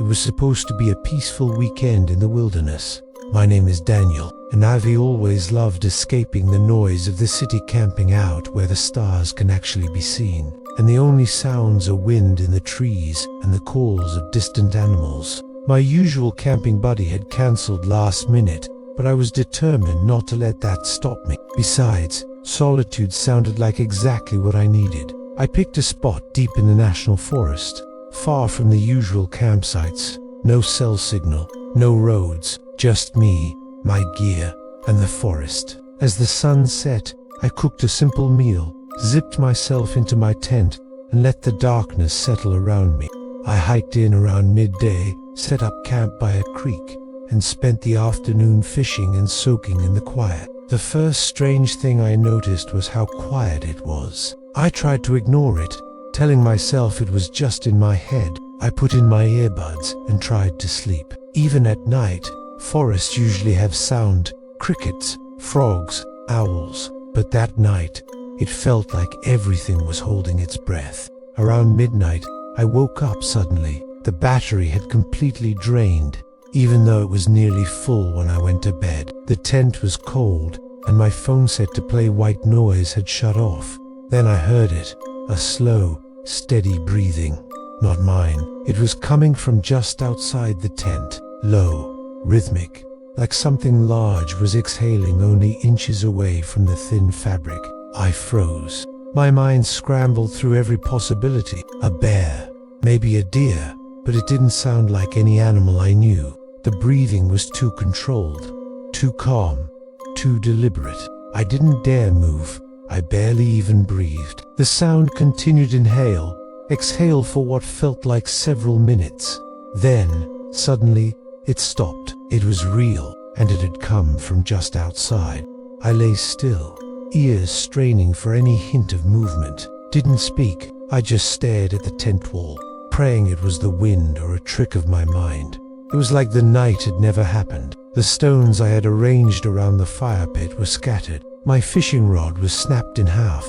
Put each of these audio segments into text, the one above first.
It was supposed to be a peaceful weekend in the wilderness. My name is Daniel, and I've always loved escaping the noise of the city, camping out where the stars can actually be seen, and the only sounds are wind in the trees and the calls of distant animals. My usual camping buddy had cancelled last minute, but I was determined not to let that stop me. Besides, solitude sounded like exactly what I needed. I picked a spot deep in the national forest, far from the usual campsites. No cell signal, no roads, just me, my gear, and the forest. As the sun set, I cooked a simple meal, zipped myself into my tent, and let the darkness settle around me. I hiked in around midday, set up camp by a creek, and spent the afternoon fishing and soaking in the quiet. The first strange thing I noticed was how quiet it was. I tried to ignore it, telling myself it was just in my head. I put in my earbuds and tried to sleep. Even at night, forests usually have sound: crickets, frogs, owls. But that night, it felt like everything was holding its breath. Around midnight, I woke up suddenly. The battery had completely drained, even though it was nearly full when I went to bed. The tent was cold, and my phone set to play white noise had shut off. Then I heard it, a slow, steady breathing. Not mine. It was coming from just outside the tent, low, rhythmic, like something large was exhaling only inches away from the thin fabric. I froze. My mind scrambled through every possibility. A bear, maybe a deer, but it didn't sound like any animal I knew. The breathing was too controlled, too calm, too deliberate. I didn't dare move. I barely even breathed. The sound continued: inhale, exhale for what felt like several minutes. Then, suddenly, it stopped. It was real, and it had come from just outside. I lay still, ears straining for any hint of movement. Didn't speak. I just stared at the tent wall, praying it was the wind or a trick of my mind. It was like the night had never happened. The stones I had arranged around the fire pit were scattered. My fishing rod was snapped in half.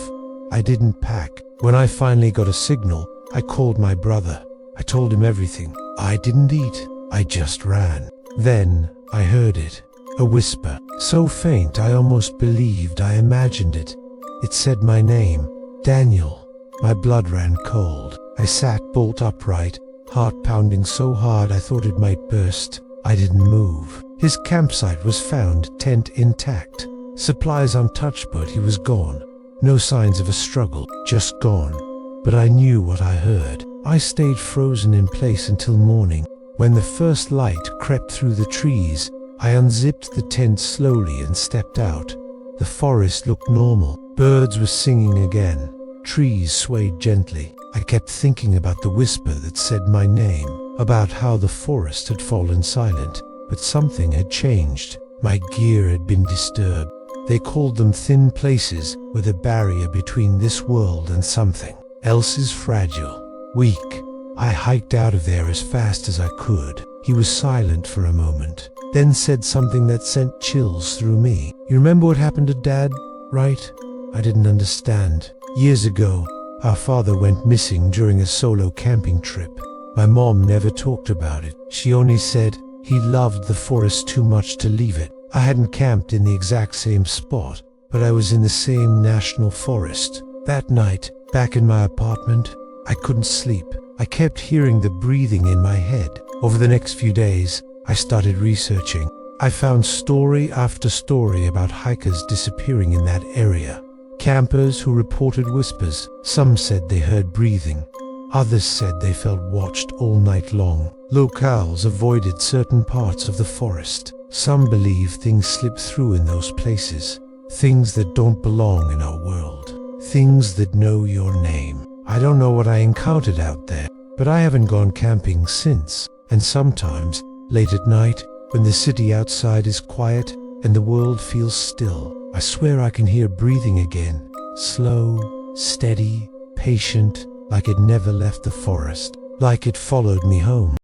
I didn't pack. When I finally got a signal, I called my brother. I told him everything. I didn't eat. I just ran. Then I heard it. A whisper, so faint I almost believed I imagined it. It said my name, Daniel. My blood ran cold. I sat bolt upright, heart pounding so hard I thought it might burst. I didn't move. His campsite was found, tent intact, supplies untouched, but he was gone. No signs of a struggle, just gone. But I knew what I heard. I stayed frozen in place until morning. When the first light crept through the trees, I unzipped the tent slowly and stepped out. The forest looked normal. Birds were singing again. Trees swayed gently. I kept thinking about the whisper that said my name, about how the forest had fallen silent, but something had changed. My gear had been disturbed. They called them thin places, with a barrier between this world and something else is fragile, weak. I hiked out of there as fast as I could. He was silent for a moment, then said something that sent chills through me. "You remember what happened to Dad, right?" I didn't understand. Years ago, our father went missing during a solo camping trip. My mom never talked about it. She only said he loved the forest too much to leave it. I hadn't camped in the exact same spot, but I was in the same national forest. That night, back in my apartment, I couldn't sleep. I kept hearing the breathing in my head. Over the next few days, I started researching. I found story after story about hikers disappearing in that area. Campers who reported whispers. Some said they heard breathing. Others said they felt watched all night long. Locals avoided certain parts of the forest. Some believe things slip through in those places. Things that don't belong in our world. Things that know your name. I don't know what I encountered out there, but I haven't gone camping since. And sometimes, late at night, when the city outside is quiet and the world feels still, I swear I can hear breathing again. Slow, steady, patient, like it never left the forest, like it followed me home.